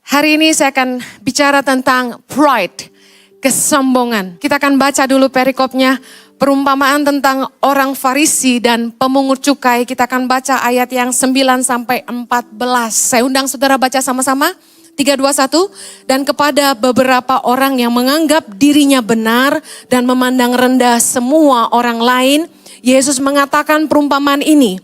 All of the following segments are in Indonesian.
Hari ini saya akan bicara tentang pride, kesombongan. Kita akan baca dulu perikopnya, perumpamaan tentang orang Farisi dan pemungut cukai. Kita akan baca ayat yang 9 sampai 14. Saya undang saudara baca sama-sama. 3, 2, 1. Dan kepada beberapa orang yang menganggap dirinya benar dan memandang rendah semua orang lain, Yesus mengatakan perumpamaan ini.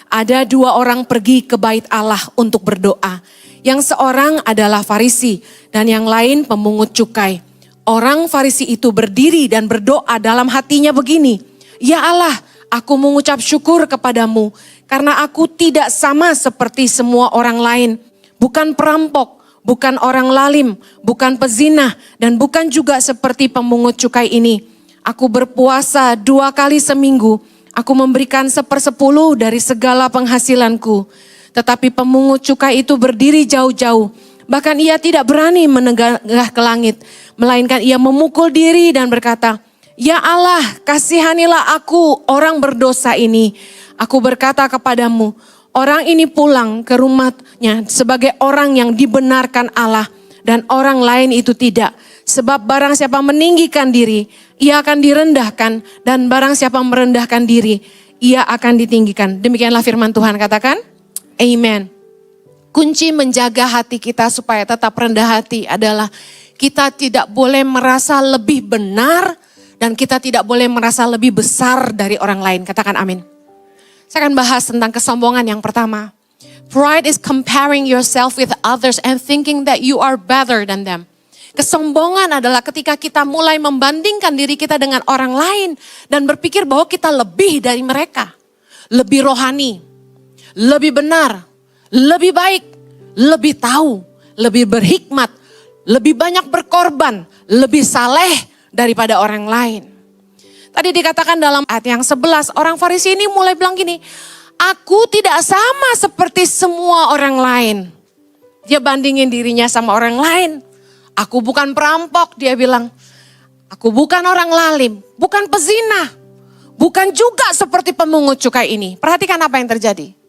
Ada 2 orang pergi ke bait Allah untuk berdoa. Yang seorang adalah Farisi dan yang lain pemungut cukai. Orang Farisi itu berdiri dan berdoa dalam hatinya begini. Ya Allah, aku mengucap syukur kepadamu karena aku tidak sama seperti semua orang lain. Bukan perampok, bukan orang lalim, bukan pezina, dan bukan juga seperti pemungut cukai ini. Aku berpuasa 2 kali seminggu. Aku memberikan 1/10 dari segala penghasilanku. Tetapi pemungut cukai itu berdiri jauh-jauh. Bahkan ia tidak berani menenggah ke langit. Melainkan ia memukul diri dan berkata, Ya Allah, kasihanilah aku orang berdosa ini. Aku berkata kepadamu, orang ini pulang ke rumahnya sebagai orang yang dibenarkan Allah. Dan orang lain itu tidak. Sebab barang siapa meninggikan diri, ia akan direndahkan. Dan barang siapa merendahkan diri, ia akan ditinggikan. Demikianlah firman Tuhan, katakan. Amen. Kunci menjaga hati kita supaya tetap rendah hati adalah kita tidak boleh merasa lebih benar dan kita tidak boleh merasa lebih besar dari orang lain. Katakan amin. Saya akan bahas tentang kesombongan yang pertama. Pride is comparing yourself with others and thinking that you are better than them. Kesombongan adalah ketika kita mulai membandingkan diri kita dengan orang lain dan berpikir bahwa kita lebih dari mereka. Lebih rohani. Lebih benar, lebih baik, lebih tahu, lebih berhikmat, lebih banyak berkorban, lebih saleh daripada orang lain. Tadi dikatakan dalam ayat yang 11, orang Farisi ini mulai bilang gini, aku tidak sama seperti semua orang lain. Dia bandingin dirinya sama orang lain. Aku bukan perampok, dia bilang. Aku bukan orang lalim, bukan pezina, bukan juga seperti pemungut cukai ini. Perhatikan apa yang terjadi.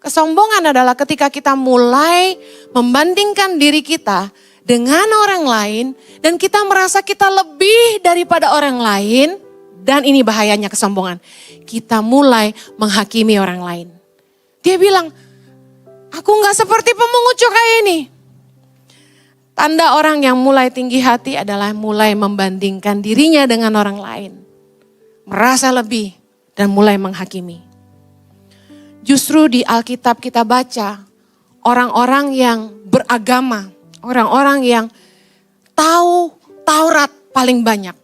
Kesombongan adalah ketika kita mulai membandingkan diri kita dengan orang lain dan kita merasa kita lebih daripada orang lain, dan ini bahayanya kesombongan. Kita mulai menghakimi orang lain. Dia bilang, aku gak seperti pemungut cukai ini. Tanda orang yang mulai tinggi hati adalah mulai membandingkan dirinya dengan orang lain. Merasa lebih dan mulai menghakimi. Justru di Alkitab kita baca orang-orang yang beragama, orang-orang yang tahu Taurat paling banyak.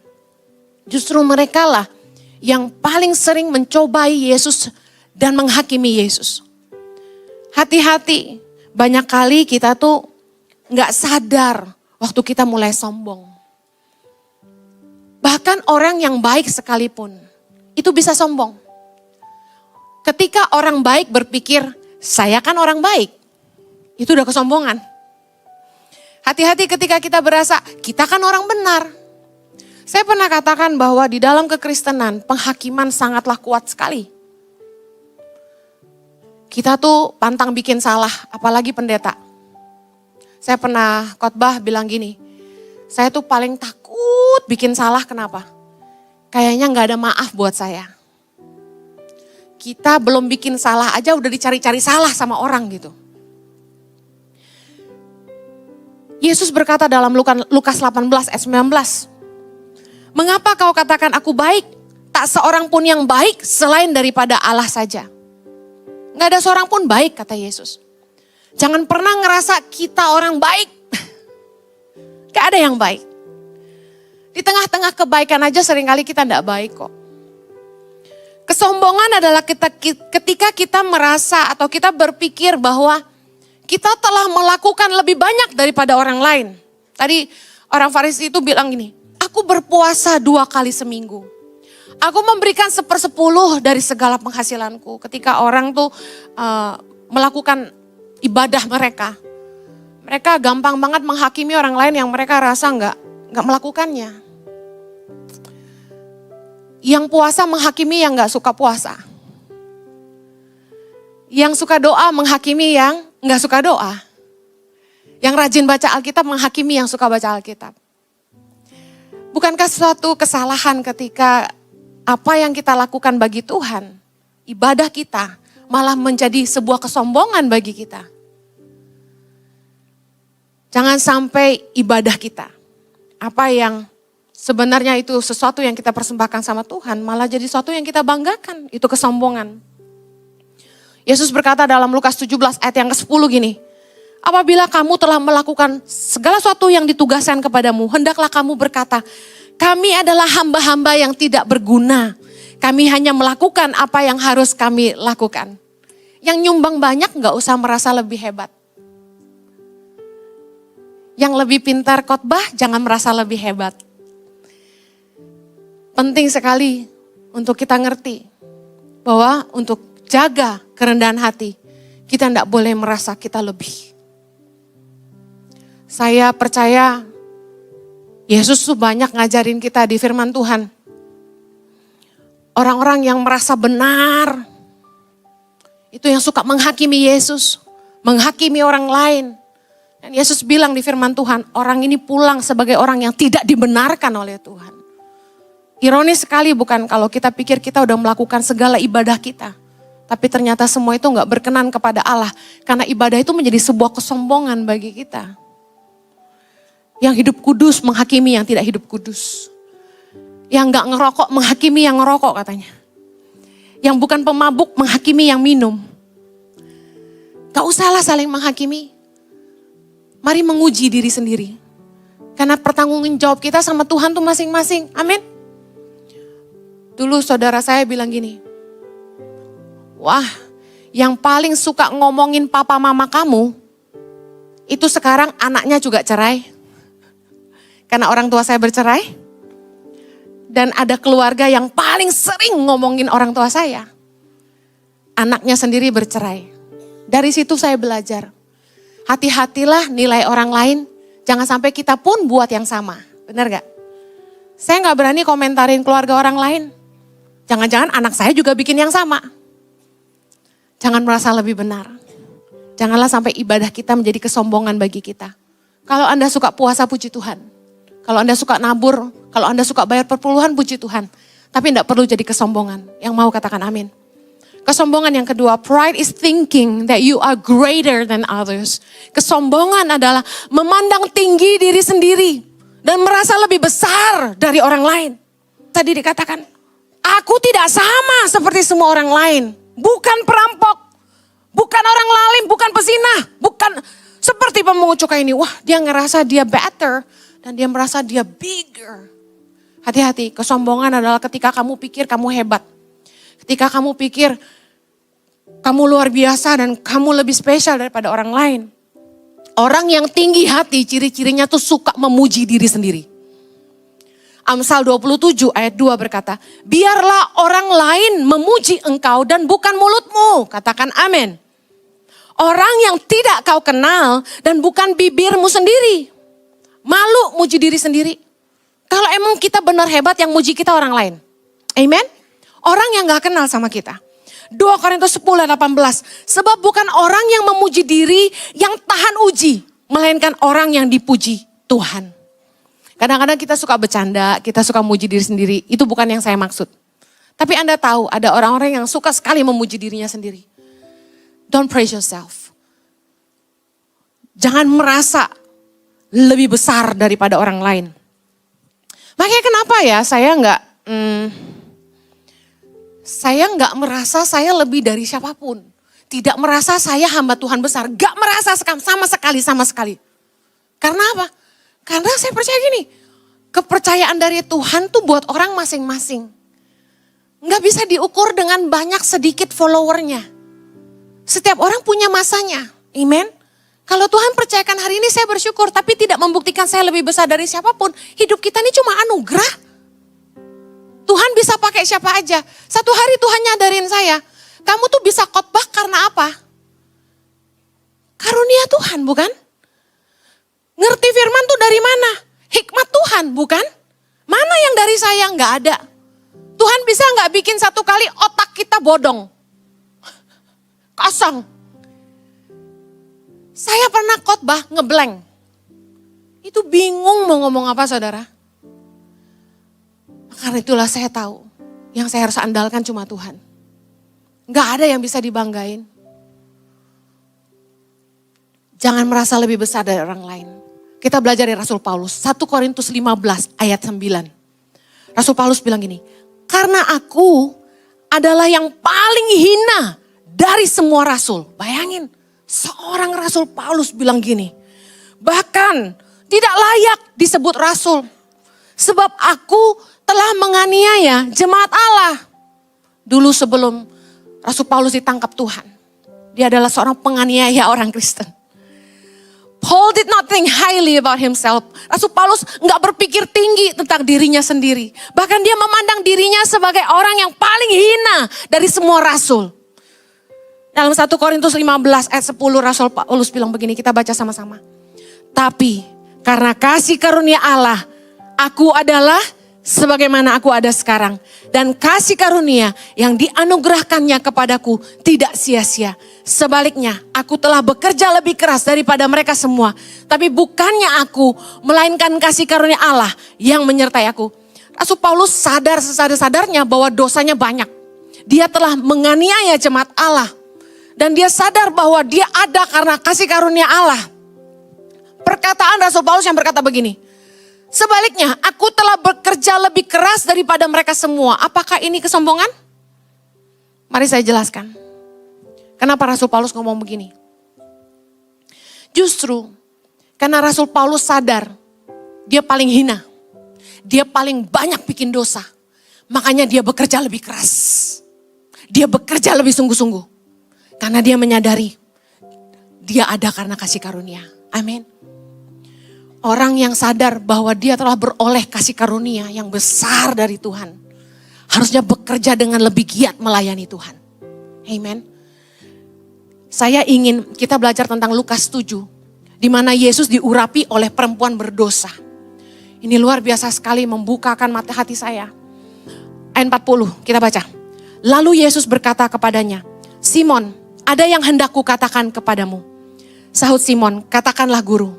Justru mereka lah yang paling sering mencobai Yesus dan menghakimi Yesus. Hati-hati, banyak kali kita tuh gak sadar waktu kita mulai sombong. Bahkan orang yang baik sekalipun itu bisa sombong. Ketika orang baik berpikir, saya kan orang baik. Itu udah kesombongan. Hati-hati ketika kita berasa, kita kan orang benar. Saya pernah katakan bahwa di dalam kekristenan, penghakiman sangatlah kuat sekali. Kita tuh pantang bikin salah, apalagi pendeta. Saya pernah khotbah bilang gini, saya tuh paling takut bikin salah, kenapa? Kayaknya gak ada maaf buat saya. Kita belum bikin salah aja udah dicari-cari salah sama orang gitu. Yesus berkata dalam Lukas 18 ayat 19. Mengapa kau katakan aku baik? Tak seorang pun yang baik selain daripada Allah saja. Gak ada seorang pun baik kata Yesus. Jangan pernah ngerasa kita orang baik. Gak ada yang baik. Di tengah-tengah kebaikan aja seringkali kita gak baik kok. Kesombongan adalah ketika kita merasa atau kita berpikir bahwa kita telah melakukan lebih banyak daripada orang lain. Tadi orang Farisi itu bilang gini, aku berpuasa 2 kali seminggu. Aku memberikan 1/10 dari segala penghasilanku. Ketika orang tuh melakukan ibadah mereka, mereka gampang banget menghakimi orang lain yang mereka rasa nggak melakukannya. Yang puasa menghakimi yang gak suka puasa. Yang suka doa menghakimi yang gak suka doa. Yang rajin baca Alkitab menghakimi yang suka baca Alkitab. Bukankah suatu kesalahan ketika apa yang kita lakukan bagi Tuhan, ibadah kita malah menjadi sebuah kesombongan bagi kita. Jangan sampai ibadah kita, apa yang sebenarnya itu sesuatu yang kita persembahkan sama Tuhan, malah jadi sesuatu yang kita banggakan, itu kesombongan. Yesus berkata dalam Lukas 17 ayat yang ke-10 gini, apabila kamu telah melakukan segala sesuatu yang ditugaskan kepadamu, hendaklah kamu berkata, kami adalah hamba-hamba yang tidak berguna. Kami hanya melakukan apa yang harus kami lakukan. Yang nyumbang banyak gak usah merasa lebih hebat. Yang lebih pintar khotbah jangan merasa lebih hebat. Penting sekali untuk kita ngerti bahwa untuk jaga kerendahan hati, kita tidak boleh merasa kita lebih. Saya percaya Yesus tuh banyak ngajarin kita di firman Tuhan. Orang-orang yang merasa benar, itu yang suka menghakimi Yesus, menghakimi orang lain. Dan Yesus bilang di firman Tuhan, orang ini pulang sebagai orang yang tidak dibenarkan oleh Tuhan. Ironis sekali bukan kalau kita pikir kita udah melakukan segala ibadah kita. Tapi ternyata semua itu gak berkenan kepada Allah. Karena ibadah itu menjadi sebuah kesombongan bagi kita. Yang hidup kudus menghakimi yang tidak hidup kudus. Yang gak ngerokok menghakimi yang ngerokok katanya. Yang bukan pemabuk menghakimi yang minum. Gak usahlah saling menghakimi. Mari menguji diri sendiri. Karena pertanggungan jawab kita sama Tuhan tuh masing-masing. Amin. Dulu saudara saya bilang gini. Wah, yang paling suka ngomongin papa mama kamu, itu sekarang anaknya juga cerai. Karena orang tua saya bercerai. Dan ada keluarga yang paling sering ngomongin orang tua saya. Anaknya sendiri bercerai. Dari situ saya belajar. Hati-hatilah nilai orang lain, jangan sampai kita pun buat yang sama. Benar gak? Saya gak berani komentarin keluarga orang lain. Jangan-jangan anak saya juga bikin yang sama. Jangan merasa lebih benar. Janganlah sampai ibadah kita menjadi kesombongan bagi kita. Kalau Anda suka puasa, puji Tuhan. Kalau Anda suka nabur, kalau Anda suka bayar perpuluhan, puji Tuhan. Tapi tidak perlu jadi kesombongan. Yang mau katakan amin. Kesombongan yang kedua, pride is thinking that you are greater than others. Kesombongan adalah memandang tinggi diri sendiri dan merasa lebih besar dari orang lain. Tadi dikatakan, aku tidak sama seperti semua orang lain. Bukan perampok, bukan orang lalim, bukan pezinah, bukan seperti pemungut cukai ini. Wah, dia ngerasa dia better dan dia merasa dia bigger. Hati-hati, kesombongan adalah ketika kamu pikir kamu hebat. Ketika kamu pikir kamu luar biasa dan kamu lebih spesial daripada orang lain. Orang yang tinggi hati ciri-cirinya tuh suka memuji diri sendiri. Amsal 27 ayat 2 berkata, biarlah orang lain memuji engkau dan bukan mulutmu. Katakan amin. Orang yang tidak kau kenal dan bukan bibirmu sendiri. Malu muji diri sendiri. Kalau emang kita benar hebat yang muji kita orang lain. Amen. Orang yang gak kenal sama kita. 2 Korintus 10 ayat 18. Sebab bukan orang yang memuji diri yang tahan uji. Melainkan orang yang dipuji Tuhan. Kadang-kadang kita suka bercanda, kita suka memuji diri sendiri. Itu bukan yang saya maksud. Tapi Anda tahu ada orang-orang yang suka sekali memuji dirinya sendiri. Don't praise yourself. Jangan merasa lebih besar daripada orang lain. Makanya kenapa ya saya nggak merasa saya lebih dari siapapun. Tidak merasa saya hamba Tuhan besar. Gak merasa sama sekali. Karena apa? Karena saya percaya gini, kepercayaan dari Tuhan tuh buat orang masing-masing. Nggak bisa diukur dengan banyak sedikit followernya. Setiap orang punya masanya. Amen. Kalau Tuhan percayakan hari ini saya bersyukur, tapi tidak membuktikan saya lebih besar dari siapapun. Hidup kita ini cuma anugerah. Tuhan bisa pakai siapa aja. Satu hari Tuhan nyadarin saya, kamu tuh bisa khotbah karena apa? Karunia Tuhan, bukan? Ngerti firman tuh dari mana? Hikmat Tuhan, bukan? Mana yang dari saya? Nggak ada. Tuhan bisa nggak bikin satu kali otak kita bodong? Kosong. Saya pernah khotbah ngeblank. Itu bingung mau ngomong apa saudara. Karena itulah saya tahu yang saya harus andalkan cuma Tuhan. Gak ada yang bisa dibanggain. Jangan merasa lebih besar dari orang lain. Kita belajar dari Rasul Paulus. 1 Korintus 15 ayat 9. Rasul Paulus bilang gini. Karena aku adalah yang paling hina dari semua rasul. Bayangin, seorang Rasul Paulus bilang gini. Bahkan tidak layak disebut rasul. Sebab aku telah menganiaya jemaat Allah. Dulu sebelum Rasul Paulus ditangkap Tuhan. Dia adalah seorang penganiaya orang Kristen. Paul did not think highly about himself. Rasul Paulus nggak berpikir tinggi tentang dirinya sendiri. Bahkan dia memandang dirinya sebagai orang yang paling hina dari semua rasul. Dalam 1 Korintus 15 ayat 10 Rasul Paulus bilang begini, kita baca sama-sama. Tapi karena kasih karunia Allah, aku adalah sebagaimana aku ada sekarang. Dan kasih karunia yang dianugerahkannya kepadaku tidak sia-sia. Sebaliknya, aku telah bekerja lebih keras daripada mereka semua. Tapi bukannya aku, melainkan kasih karunia Allah yang menyertai aku. Rasul Paulus sadar sesadar-sadarnya bahwa dosanya banyak. Dia telah menganiaya jemaat Allah. Dan dia sadar bahwa dia ada karena kasih karunia Allah. Perkataan Rasul Paulus yang berkata begini. Sebaliknya, aku telah bekerja lebih keras daripada mereka semua. Apakah ini kesombongan? Mari saya jelaskan. Kenapa Rasul Paulus ngomong begini? Justru karena Rasul Paulus sadar dia paling hina. Dia paling banyak bikin dosa. Makanya dia bekerja lebih keras. Dia bekerja lebih sungguh-sungguh. Karena dia menyadari dia ada karena kasih karunia. Amin. Orang yang sadar bahwa dia telah beroleh kasih karunia yang besar dari Tuhan. Harusnya bekerja dengan lebih giat melayani Tuhan. Amen. Saya ingin kita belajar tentang Lukas 7. Di mana Yesus diurapi oleh perempuan berdosa. Ini luar biasa sekali membukakan mata hati saya. Ayat 40 kita baca. Lalu Yesus berkata kepadanya, Simon, ada yang hendak kukatakan kepadamu. Sahut Simon, katakanlah guru.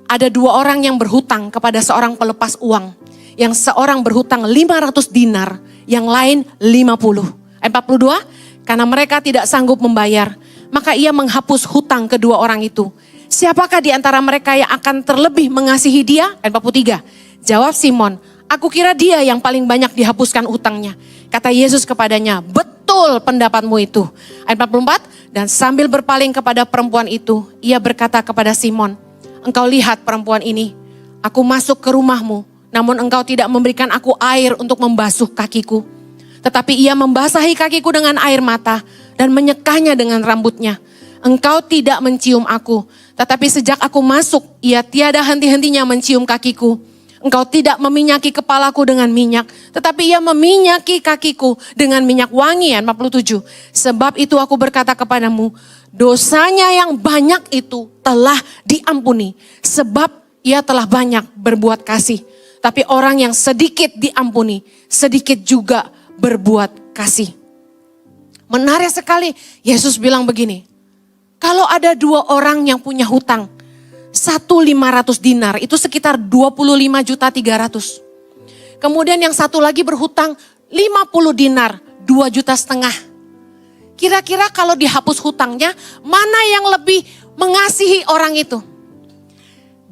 Ada 2 orang yang berhutang kepada seorang pelepas uang. Yang seorang berhutang 500 dinar, yang lain 50. Ayat 42, karena mereka tidak sanggup membayar, maka ia menghapus hutang kedua orang itu. Siapakah di antara mereka yang akan terlebih mengasihi dia? Ayat 43, jawab Simon, aku kira dia yang paling banyak dihapuskan hutangnya. Kata Yesus kepadanya, betul pendapatmu itu. Ayat 44, dan sambil berpaling kepada perempuan itu, ia berkata kepada Simon, engkau lihat perempuan ini, aku masuk ke rumahmu, namun engkau tidak memberikan aku air untuk membasuh kakiku. Tetapi ia membasahi kakiku dengan air mata dan menyekahnya dengan rambutnya. Engkau tidak mencium aku, tetapi sejak aku masuk, ia tiada henti-hentinya mencium kakiku. Engkau tidak meminyaki kepalaku dengan minyak, tetapi ia meminyaki kakiku dengan minyak wangi. 47. Sebab itu aku berkata kepadamu, dosanya yang banyak itu telah diampuni. Sebab ia telah banyak berbuat kasih. Tapi orang yang sedikit diampuni, sedikit juga berbuat kasih. Menarik sekali, Yesus bilang begini. Kalau ada 2 orang yang punya hutang, 1.500 dinar, itu sekitar 25.300.000. Kemudian yang satu lagi berhutang 50 dinar, 2,5 juta. Kira-kira kalau dihapus hutangnya, mana yang lebih mengasihi orang itu?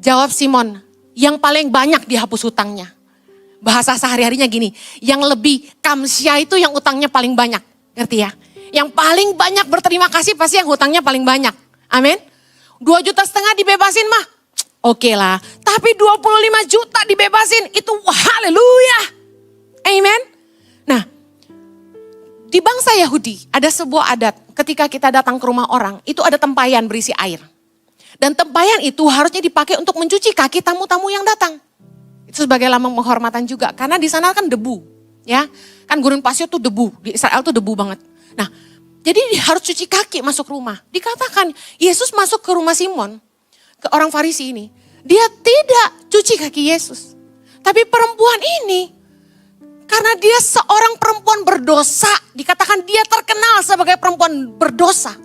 Jawab Simon, yang paling banyak dihapus hutangnya. Bahasa sehari-harinya gini, yang lebih kamsya itu yang utangnya paling banyak. Ngerti ya? Yang paling banyak berterima kasih pasti yang hutangnya paling banyak. Amin. 2,5 juta dibebasin mah, oke lah. Tapi 25 juta dibebasin, itu haleluya. Amen. Nah, di bangsa Yahudi ada sebuah adat ketika kita datang ke rumah orang, itu ada tempayan berisi air. Dan tempayan itu harusnya dipakai untuk mencuci kaki tamu-tamu yang datang. Itu sebagai lambang penghormatan juga, karena di sana kan debu. Ya, kan gurun pasir tuh debu, di Israel tuh debu banget. Nah, jadi harus cuci kaki masuk rumah. Dikatakan Yesus masuk ke rumah Simon, ke orang Farisi ini. Dia tidak cuci kaki Yesus. Tapi perempuan ini, karena dia seorang perempuan berdosa, dikatakan dia terkenal sebagai perempuan berdosa.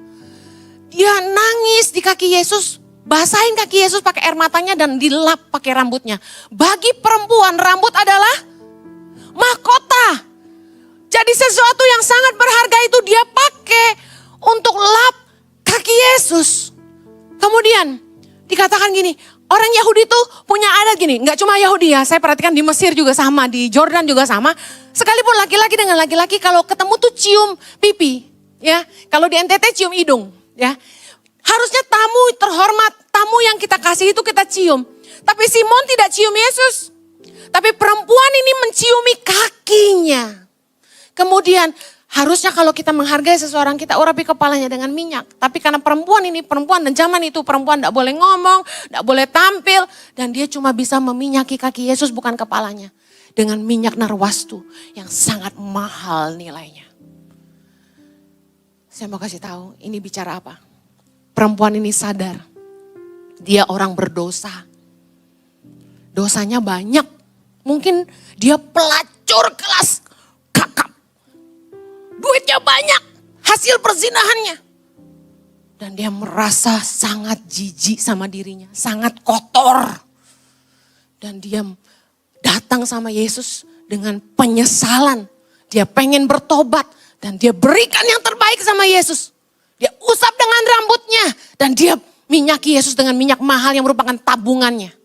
Dia nangis di kaki Yesus, Basahin kaki Yesus pakai air matanya dan dilap pakai rambutnya. Bagi perempuan rambut adalah mahkota. Jadi sesuatu yang sangat berharga itu dia pakai untuk lap kaki Yesus. Kemudian dikatakan gini, orang Yahudi itu punya adat gini, nggak cuma Yahudi ya, saya perhatikan di Mesir juga sama, di Jordan juga sama. Sekalipun laki-laki dengan laki-laki kalau ketemu tuh cium pipi, ya. Kalau di NTT cium hidung, ya. Harusnya tamu terhormat, tamu yang kita kasih itu kita cium. Tapi Simon tidak cium Yesus. Tapi perempuan ini menciumi kakinya. Kemudian harusnya kalau kita menghargai seseorang kita urapi kepalanya dengan minyak. Tapi karena perempuan ini perempuan dan zaman itu perempuan tidak boleh ngomong, tidak boleh tampil. Dan dia cuma bisa meminyaki kaki Yesus bukan kepalanya. Dengan minyak narwastu yang sangat mahal nilainya. Saya mau kasih tahu ini bicara apa. Perempuan ini sadar dia orang berdosa. Dosanya banyak. Mungkin dia pelacur kelas kakap. Duitnya banyak, hasil perzinahannya. Dan dia merasa sangat jijik sama dirinya, sangat kotor. Dan dia datang sama Yesus dengan penyesalan. Dia pengen bertobat dan dia berikan yang terbaik sama Yesus. Dia usap dengan rambutnya dan dia minyaki Yesus dengan minyak mahal yang merupakan tabungannya.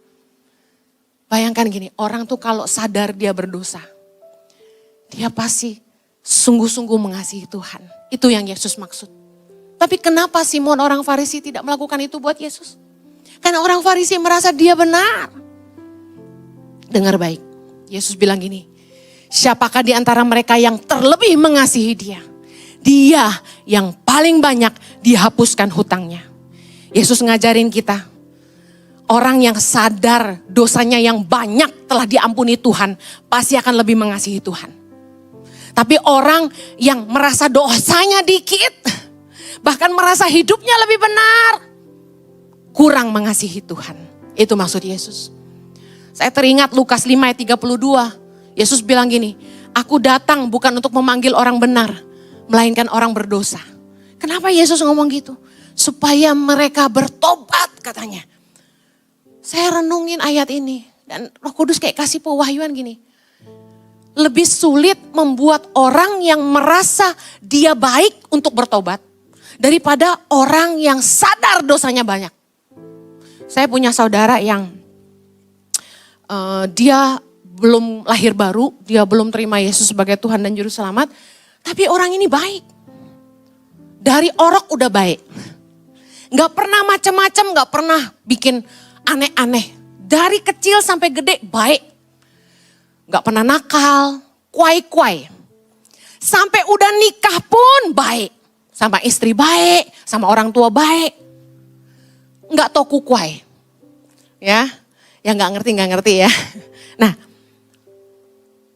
Bayangkan gini, orang tuh kalau sadar dia berdosa, dia pasti sungguh-sungguh mengasihi Tuhan. Itu yang Yesus maksud. Tapi kenapa Simon orang Farisi tidak melakukan itu buat Yesus? Karena orang Farisi merasa dia benar. Dengar baik, Yesus bilang gini, siapakah di antara mereka yang terlebih mengasihi dia? Dia yang paling banyak dihapuskan hutangnya. Yesus ngajarin kita, orang yang sadar dosanya yang banyak telah diampuni Tuhan, pasti akan lebih mengasihi Tuhan. Tapi orang yang merasa dosanya dikit, bahkan merasa hidupnya lebih benar, kurang mengasihi Tuhan. Itu maksud Yesus. Saya teringat Lukas 5 ayat 32. Yesus bilang gini, aku datang bukan untuk memanggil orang benar, melainkan orang berdosa. Kenapa Yesus ngomong gitu? Supaya mereka bertobat katanya. Saya renungin ayat ini dan Roh Kudus kayak kasih pewahyuan gini. Lebih sulit membuat orang yang merasa dia baik untuk bertobat daripada orang yang sadar dosanya banyak. Saya punya saudara yang dia belum lahir baru, dia belum terima Yesus sebagai Tuhan dan Juru Selamat, tapi orang ini baik. Dari orok udah baik. Gak pernah macam-macam, gak pernah bikin aneh-aneh. Dari kecil sampai gede baik. Gak pernah nakal, kuai-kuai. Sampai udah nikah pun baik. Sama istri baik, sama orang tua baik. Gak toku kuai. Ya, yang gak ngerti ya. Nah,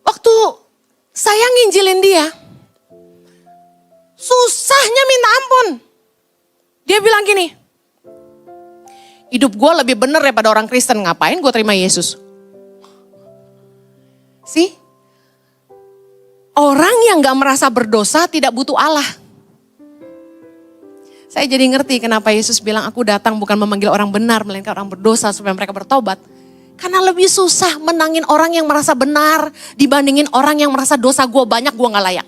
waktu saya nginjilin dia, susahnya minta ampun. Dia bilang gini, hidup gue lebih benar daripada orang Kristen, ngapain gue terima Yesus? Sih, orang yang gak merasa berdosa tidak butuh Allah. Saya jadi ngerti kenapa Yesus bilang aku datang bukan memanggil orang benar, melainkan orang berdosa supaya mereka bertobat. Karena lebih susah menangin orang yang merasa benar dibandingin orang yang merasa dosa gue banyak, gue gak layak.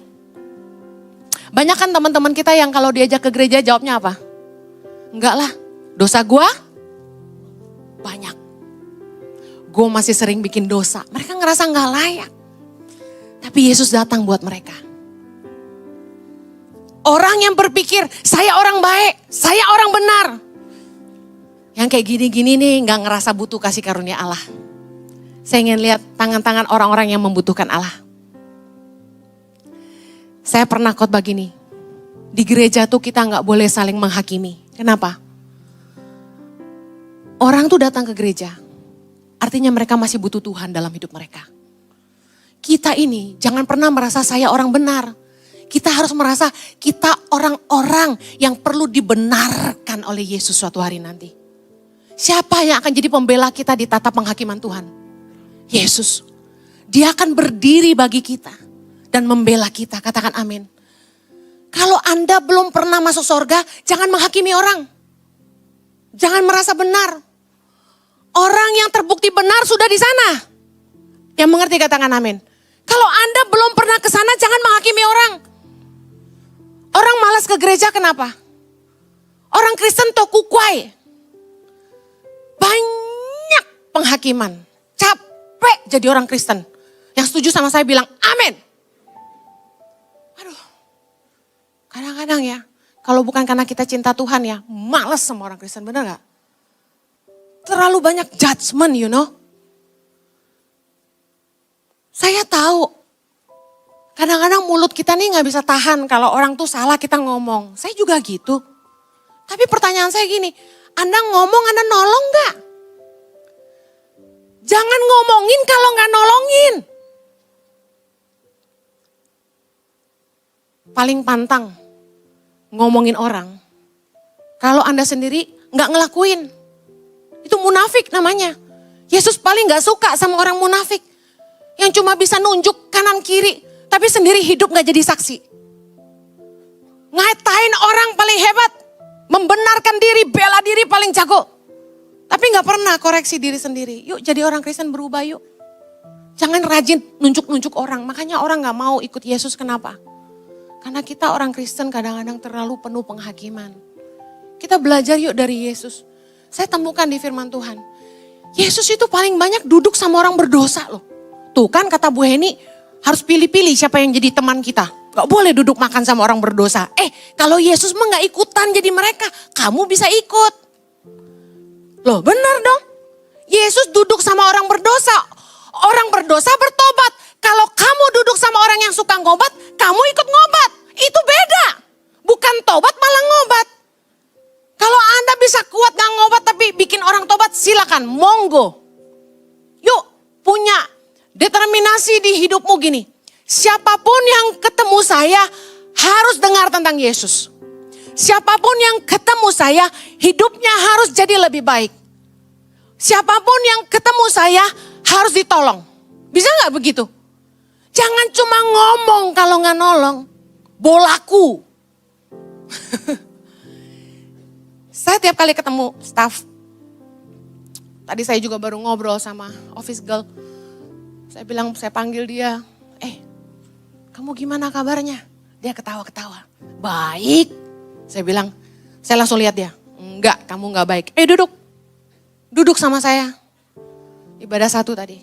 Banyak kan teman-teman kita yang kalau diajak ke gereja jawabnya apa? Enggak lah, dosa gue banyak. Gue masih sering bikin dosa. Mereka ngerasa gak layak. Tapi Yesus datang buat mereka. Orang yang berpikir, saya orang baik, saya orang benar. Yang kayak gini-gini nih gak ngerasa butuh kasih karunia Allah. Saya ingin lihat tangan-tangan orang-orang yang membutuhkan Allah. Saya pernah khotbah gini, di gereja tuh kita gak boleh saling menghakimi. Kenapa? Orang tuh datang ke gereja, artinya mereka masih butuh Tuhan dalam hidup mereka. Kita ini jangan pernah merasa saya orang benar. Kita harus merasa kita orang-orang yang perlu dibenarkan oleh Yesus suatu hari nanti. Siapa yang akan jadi pembela kita di tatap penghakiman Tuhan? Yesus. Dia akan berdiri bagi kita dan membela kita. Katakan amin. Kalau Anda belum pernah masuk surga, jangan menghakimi orang. Jangan merasa benar. Orang yang terbukti benar sudah di sana. Yang mengerti katakan amin. Kalau Anda belum pernah ke sana, jangan menghakimi orang. Orang malas ke gereja kenapa? Orang Kristen tokukwai. Banyak penghakiman. Capek jadi orang Kristen. Yang setuju sama saya bilang amin. Aduh. Kadang-kadang ya, kalau bukan karena kita cinta Tuhan ya, malas sama orang Kristen, benar gak? Terlalu banyak judgment, you know. Saya tahu, kadang-kadang mulut kita nih gak bisa tahan kalau orang tuh salah kita ngomong. Saya juga gitu. Tapi pertanyaan saya gini, Anda ngomong, Anda nolong gak? Jangan ngomongin kalau gak nolongin. Paling pantang ngomongin orang, kalau Anda sendiri gak ngelakuin. Itu munafik namanya. Yesus paling gak suka sama orang munafik. Yang cuma bisa nunjuk kanan kiri, tapi sendiri hidup gak jadi saksi. Ngatain orang paling hebat. Membenarkan diri, bela diri paling jago. Tapi gak pernah koreksi diri sendiri. Yuk jadi orang Kristen berubah yuk. Jangan rajin nunjuk-nunjuk orang. Makanya orang gak mau ikut Yesus, kenapa? Karena kita orang Kristen kadang-kadang terlalu penuh penghakiman. Kita belajar yuk dari Yesus. Saya temukan di firman Tuhan. Yesus itu paling banyak duduk sama orang berdosa loh. Tuh kan kata Bu Heni, harus pilih-pilih siapa yang jadi teman kita. Gak boleh duduk makan sama orang berdosa. Kalau Yesus mah gak ikutan jadi mereka, kamu bisa ikut. Loh benar dong. Yesus duduk sama orang berdosa. Orang berdosa bertobat. Kalau kamu duduk sama orang yang suka ngobat, kamu ikut ngobat. Itu beda. Bukan tobat malah ngobat. Kalau Anda bisa kuat gak ngobat tapi bikin orang tobat, silakan, monggo. Yuk punya determinasi di hidupmu gini. Siapapun yang ketemu saya harus dengar tentang Yesus. Siapapun yang ketemu saya hidupnya harus jadi lebih baik. Siapapun yang ketemu saya harus ditolong. Bisa gak begitu? Jangan cuma ngomong kalau gak nolong. Bolaku. Saya tiap kali ketemu staff. Tadi saya juga baru ngobrol sama office girl. Saya bilang, saya panggil dia. Kamu gimana kabarnya? Dia ketawa-ketawa. Baik. Saya bilang, saya langsung lihat dia. Enggak, kamu enggak baik. Duduk. Duduk sama saya. Ibadah satu tadi.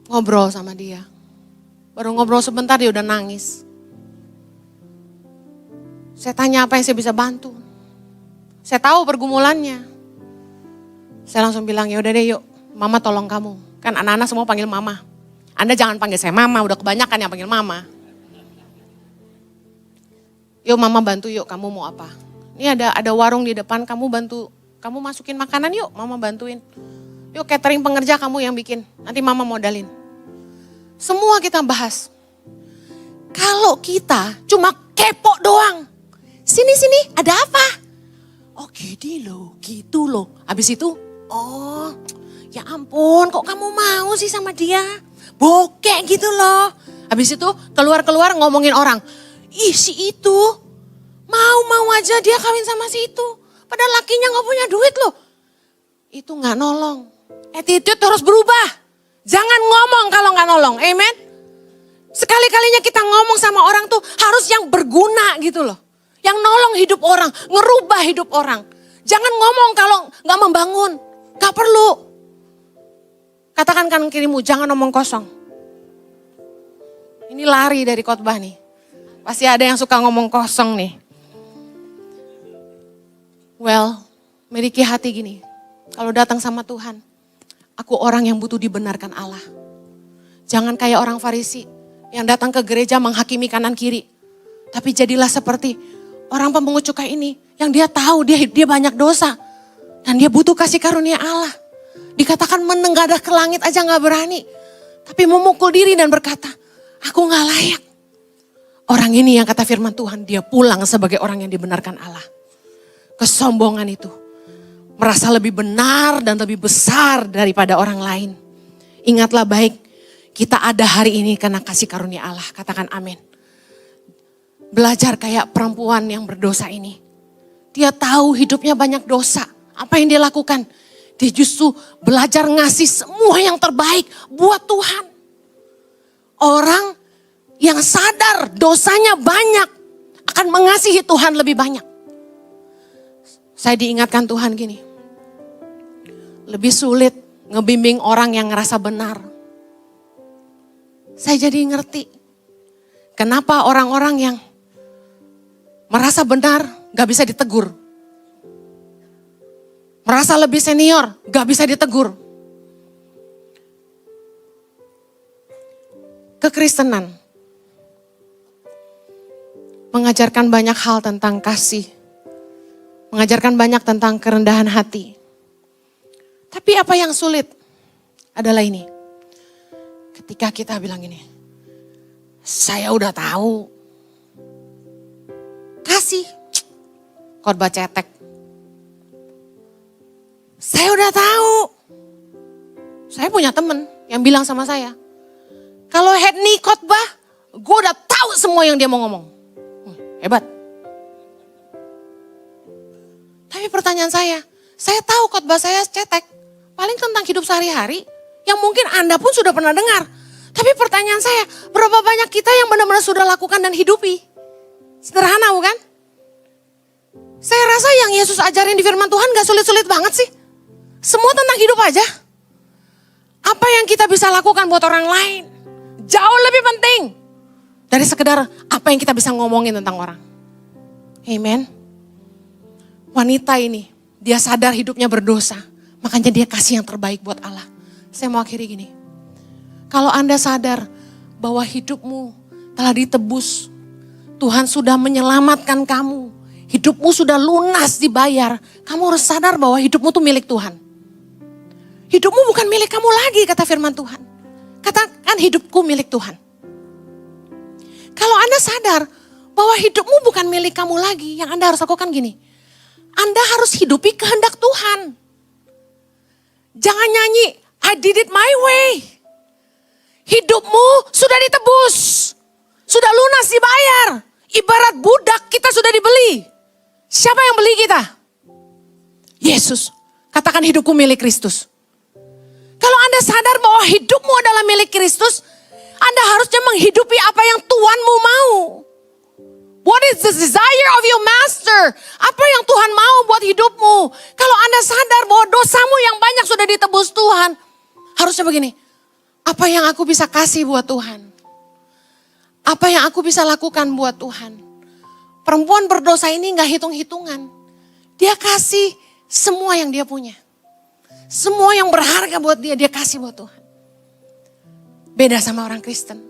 Ngobrol sama dia. Baru ngobrol sebentar dia udah nangis. Saya tanya apa yang saya bisa bantu. Saya tahu pergumulannya. Saya langsung bilang, ya udah deh yuk, mama tolong kamu. Kan anak-anak semua panggil mama. Anda jangan panggil saya mama, udah kebanyakan yang panggil mama. Yuk mama bantu yuk, kamu mau apa? Ini ada warung di depan, kamu bantu, kamu masukin makanan yuk, mama bantuin. Yuk catering pengerja kamu yang bikin, nanti mama modalin. Semua kita bahas. Kalau kita cuma kepo doang. Sini, ada apa? Oh gitu loh. Habis itu, oh ya ampun kok kamu mau sih sama dia? Bokek gitu loh. Habis itu keluar ngomongin orang. Ih si itu, mau aja dia kawin sama si itu. Padahal lakinya gak punya duit loh. Itu gak nolong. Attitude harus berubah. Jangan ngomong kalau gak nolong, amen. Sekali-kalinya kita ngomong sama orang tuh harus yang berguna gitu loh. Yang nolong hidup orang, ngerubah hidup orang. Jangan ngomong kalau gak membangun, gak perlu. Katakan kanan kirimu, jangan omong kosong. Ini lari dari khotbah nih. Pasti ada yang suka ngomong kosong nih. Well, miliki hati gini. Kalau datang sama Tuhan, aku orang yang butuh dibenarkan Allah. Jangan kayak orang Farisi yang datang ke gereja menghakimi kanan kiri. Tapi jadilah seperti orang pemungut cukai ini yang dia tahu dia banyak dosa. Dan dia butuh kasih karunia Allah. Dikatakan menengadah ke langit aja gak berani. Tapi memukul diri dan berkata, aku gak layak. Orang ini yang kata firman Tuhan, dia pulang sebagai orang yang dibenarkan Allah. Kesombongan itu. Merasa lebih benar dan lebih besar daripada orang lain. Ingatlah baik, kita ada hari ini karena kasih karunia Allah. Katakan amin. Belajar kayak perempuan yang berdosa ini. Dia tahu hidupnya banyak dosa. Apa yang dia lakukan? Dia justru belajar ngasih semua yang terbaik buat Tuhan. Orang yang sadar dosanya banyak akan mengasihi Tuhan lebih banyak. Saya diingatkan Tuhan gini. Lebih sulit ngebimbing orang yang ngerasa benar. Saya jadi ngerti. Kenapa orang-orang yang merasa benar gak bisa ditegur. Merasa lebih senior gak bisa ditegur. Kekristenan mengajarkan banyak hal tentang kasih. Mengajarkan banyak tentang kerendahan hati. Tapi apa yang sulit adalah ini. Ketika kita bilang ini, saya udah tahu. Kasih, khotbah cetek. Saya udah tahu. Saya punya temen yang bilang sama saya, kalau Hedni khotbah, gue udah tahu semua yang dia mau ngomong. Hebat. Tapi pertanyaan saya tahu khotbah saya cetek. Paling tentang hidup sehari-hari yang mungkin Anda pun sudah pernah dengar. Tapi pertanyaan saya, berapa banyak kita yang benar-benar sudah lakukan dan hidupi? Sederhana bukan? Saya rasa yang Yesus ajarin di firman Tuhan gak sulit-sulit banget sih. Semua tentang hidup aja. Apa yang kita bisa lakukan buat orang lain jauh lebih penting dari sekedar apa yang kita bisa ngomongin tentang orang. Amen. Wanita ini, dia sadar hidupnya berdosa. Makanya dia kasih yang terbaik buat Allah. Saya mau akhiri gini. Kalau Anda sadar bahwa hidupmu telah ditebus. Tuhan sudah menyelamatkan kamu. Hidupmu sudah lunas dibayar. Kamu harus sadar bahwa hidupmu tuh milik Tuhan. Hidupmu bukan milik kamu lagi, kata firman Tuhan. Katakan hidupku milik Tuhan. Kalau Anda sadar bahwa hidupmu bukan milik kamu lagi, yang Anda harus lakukan gini. Anda harus hidupi kehendak Tuhan. Jangan nyanyi, I did it my way. Hidupmu sudah ditebus. Sudah lunas dibayar. Ibarat budak kita sudah dibeli. Siapa yang beli kita? Yesus. Katakan hidupku milik Kristus. Kalau Anda sadar bahwa hidupmu adalah milik Kristus, Anda harusnya menghidupi apa yang Tuhanmu mau. What is the desire of your master? Apa yang Tuhan mau buat hidupmu? Kalau Anda sadar bahwa dosamu yang banyak sudah ditebus Tuhan, harusnya begini, apa yang aku bisa kasih buat Tuhan? Apa yang aku bisa lakukan buat Tuhan? Perempuan berdosa ini gak hitung-hitungan. Dia kasih semua yang dia punya. Semua yang berharga buat dia, dia kasih buat Tuhan. Beda sama orang Kristen.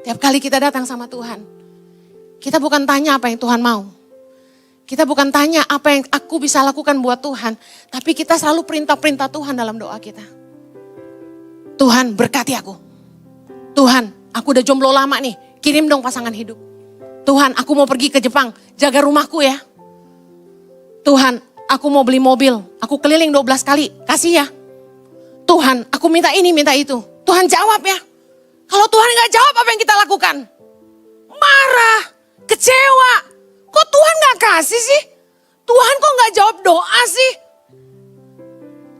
Tiap kali kita datang sama Tuhan, kita bukan tanya apa yang Tuhan mau. Kita bukan tanya apa yang aku bisa lakukan buat Tuhan. Tapi kita selalu perintah-perintah Tuhan dalam doa kita. Tuhan berkati aku. Tuhan, aku udah jomblo lama nih. Kirim dong pasangan hidup. Tuhan, aku mau pergi ke Jepang. Jaga rumahku ya. Tuhan, aku mau beli mobil. Aku keliling 12 kali. Kasih ya. Tuhan, aku minta ini, minta itu. Tuhan jawab ya. Kalau Tuhan gak jawab, apa yang kita lakukan? Marah, kecewa. Kok Tuhan gak kasih sih? Tuhan kok gak jawab doa sih?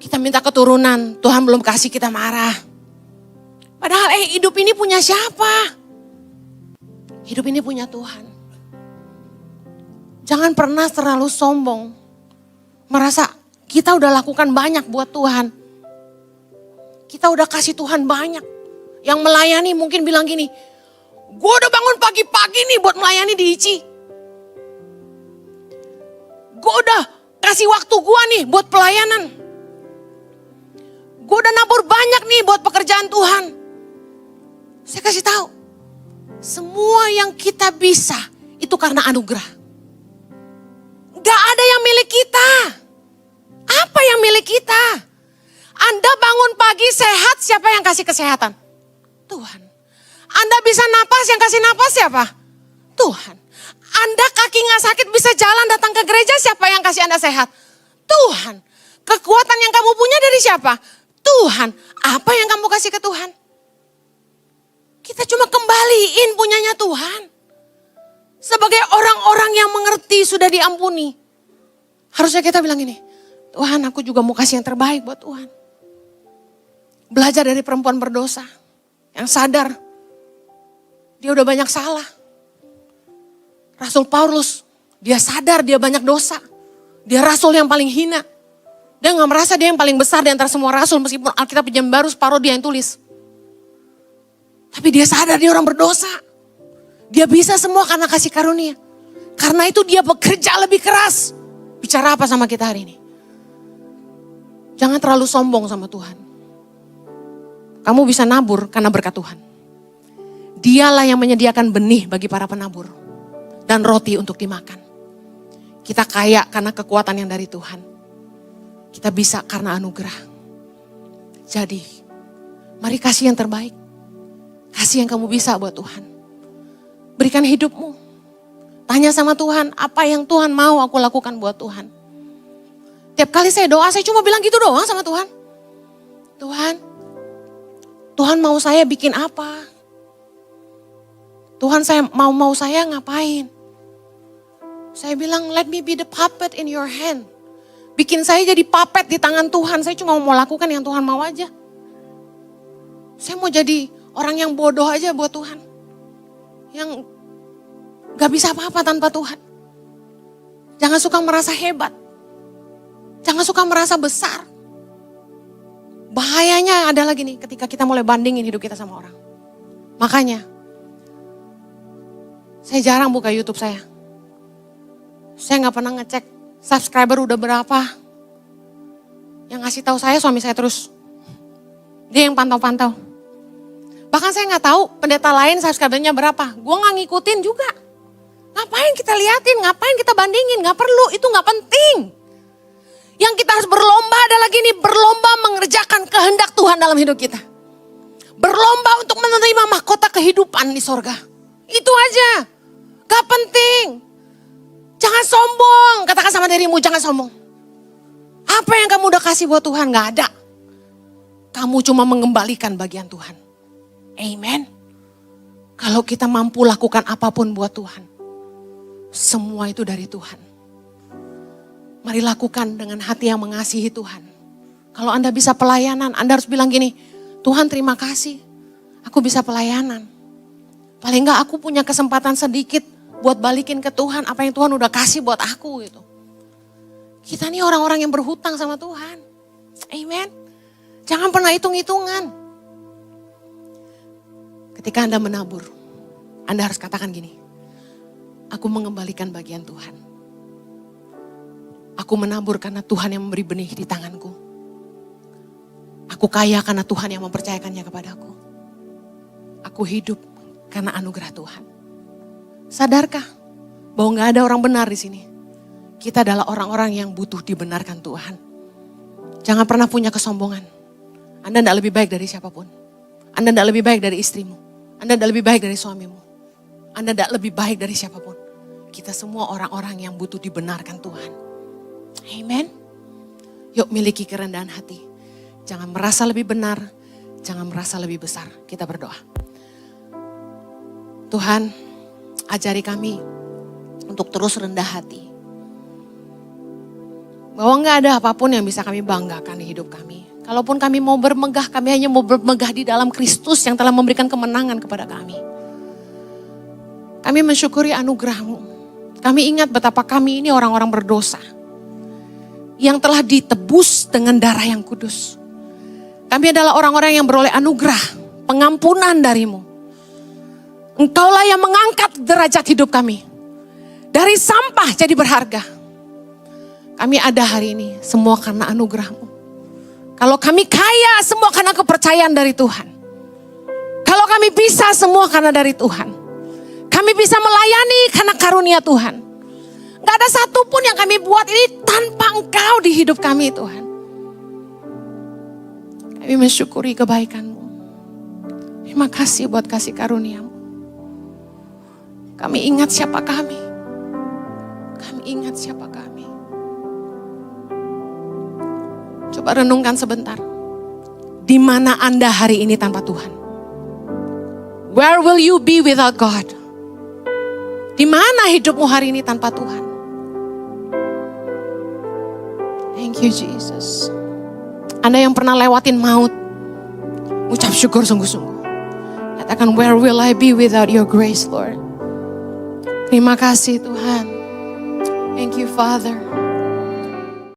Kita minta keturunan, Tuhan belum kasih, kita marah. Padahal hidup ini punya siapa? Hidup ini punya Tuhan. Jangan pernah terlalu sombong. Merasa kita udah lakukan banyak buat Tuhan. Kita udah kasih Tuhan banyak. Yang melayani mungkin bilang gini, gue udah bangun pagi-pagi nih buat melayani di ICI. Gue udah kasih waktu gue nih buat pelayanan. Gue udah nabur banyak nih buat pekerjaan Tuhan. Saya kasih tahu, semua yang kita bisa itu karena anugerah. Gak ada yang milik kita. Apa yang milik kita? Anda bangun pagi sehat, siapa yang kasih kesehatan? Tuhan. Anda bisa napas, yang kasih napas siapa? Tuhan. Anda kaki gak sakit bisa jalan datang ke gereja, siapa yang kasih Anda sehat? Tuhan. Kekuatan yang kamu punya dari siapa? Tuhan. Apa yang kamu kasih ke Tuhan? Kita cuma kembaliin punyanya Tuhan. Sebagai orang-orang yang mengerti sudah diampuni. Harusnya kita bilang gini, Tuhan aku juga mau kasih yang terbaik buat Tuhan. Belajar dari perempuan berdosa yang sadar dia udah banyak salah. Rasul Paulus, dia sadar dia banyak dosa. Dia rasul yang paling hina. Dia gak merasa dia yang paling besar di antara semua rasul meskipun Alkitab Perjanjian Baru separuh dia yang tulis. Tapi dia sadar dia orang berdosa. Dia bisa semua karena kasih karunia. Karena itu dia bekerja lebih keras. Bicara apa sama kita hari ini? Jangan terlalu sombong sama Tuhan. Kamu bisa nabur karena berkat Tuhan. Dialah yang menyediakan benih bagi para penabur. Dan roti untuk dimakan. Kita kaya karena kekuatan yang dari Tuhan. Kita bisa karena anugerah. Jadi, mari kasih yang terbaik. Kasih yang kamu bisa buat Tuhan. Berikan hidupmu. Tanya sama Tuhan, apa yang Tuhan mau aku lakukan buat Tuhan. Tiap kali saya doa, saya cuma bilang gitu doang sama Tuhan. Tuhan mau saya bikin apa? Tuhan mau saya ngapain? Saya bilang, let me be the puppet in your hand. Bikin saya jadi puppet di tangan Tuhan. Saya cuma mau lakukan yang Tuhan mau aja. Saya mau jadi orang yang bodoh aja buat Tuhan. Yang gak bisa apa-apa tanpa Tuhan. Jangan suka merasa hebat. Jangan suka merasa besar. Bahayanya adalah gini, ketika kita mulai bandingin hidup kita sama orang. Makanya, saya jarang buka YouTube saya. Saya gak pernah ngecek subscriber udah berapa. Yang ngasih tahu saya suami saya terus. Dia yang pantau-pantau. Bahkan saya gak tahu pendeta lain subscribernya berapa. Gue gak ngikutin juga. Ngapain kita liatin, ngapain kita bandingin, gak perlu, itu gak penting. Yang kita harus berlomba adalah gini, berlomba mengerjakan kehendak Tuhan dalam hidup kita. Berlomba untuk menerima mahkota kehidupan di sorga. Itu aja, gak penting. Jangan sombong, katakan sama dirimu jangan sombong. Apa yang kamu udah kasih buat Tuhan gak ada. Kamu cuma mengembalikan bagian Tuhan. Amen. Kalau kita mampu lakukan apapun buat Tuhan. Semua itu dari Tuhan. Mari lakukan dengan hati yang mengasihi Tuhan. Kalau Anda bisa pelayanan, Anda harus bilang gini, Tuhan terima kasih, aku bisa pelayanan. Paling enggak aku punya kesempatan sedikit buat balikin ke Tuhan apa yang Tuhan udah kasih buat aku gitu. Kita nih orang-orang yang berhutang sama Tuhan. Amen. Jangan pernah hitung-hitungan. Ketika Anda menabur, Anda harus katakan gini, aku mengembalikan bagian Tuhan. Aku menabur karena Tuhan yang memberi benih di tanganku. Aku kaya karena Tuhan yang mempercayakannya kepadaku. Aku hidup karena anugerah Tuhan. Sadarkah bahwa gak ada orang benar di sini? Kita adalah orang-orang yang butuh dibenarkan Tuhan. Jangan pernah punya kesombongan. Anda tidak lebih baik dari siapapun. Anda tidak lebih baik dari istrimu. Anda tidak lebih baik dari suamimu. Anda tidak lebih baik dari siapapun. Kita semua orang-orang yang butuh dibenarkan Tuhan. Amen. Yuk miliki kerendahan hati. Jangan merasa lebih benar. Jangan merasa lebih besar. Kita berdoa. Tuhan, ajari kami untuk terus rendah hati. Bahwa gak ada apapun yang bisa kami banggakan di hidup kami. Kalaupun kami mau bermegah, kami hanya mau bermegah di dalam Kristus yang telah memberikan kemenangan kepada kami. Kami mensyukuri anugerah-Mu. Kami ingat betapa kami ini orang-orang berdosa. Yang telah ditebus dengan darah yang kudus. Kami adalah orang-orang yang beroleh anugerah, pengampunan dari-Mu. Engkaulah yang mengangkat derajat hidup kami. Dari sampah jadi berharga. Kami ada hari ini semua karena anugerah-Mu. Kalau kami kaya semua karena kepercayaan dari Tuhan. Kalau kami bisa semua karena dari Tuhan. Kami bisa melayani karena karunia Tuhan. Gak ada satupun yang kami buat ini tanpa Engkau di hidup kami Tuhan. Kami mensyukuri kebaikan-Mu. Terima kasih buat kasih karunia-Mu. Kami ingat siapa kami. Kami ingat siapa kami. Coba renungkan sebentar. Di mana Anda hari ini tanpa Tuhan? Where will you be without God? Di mana hidupmu hari ini tanpa Tuhan? Thank you Jesus. Anda yang pernah lewatin maut, ucap syukur sungguh-sungguh. Katakan, where will I be without your grace, Lord? Terima kasih Tuhan. Thank you Father.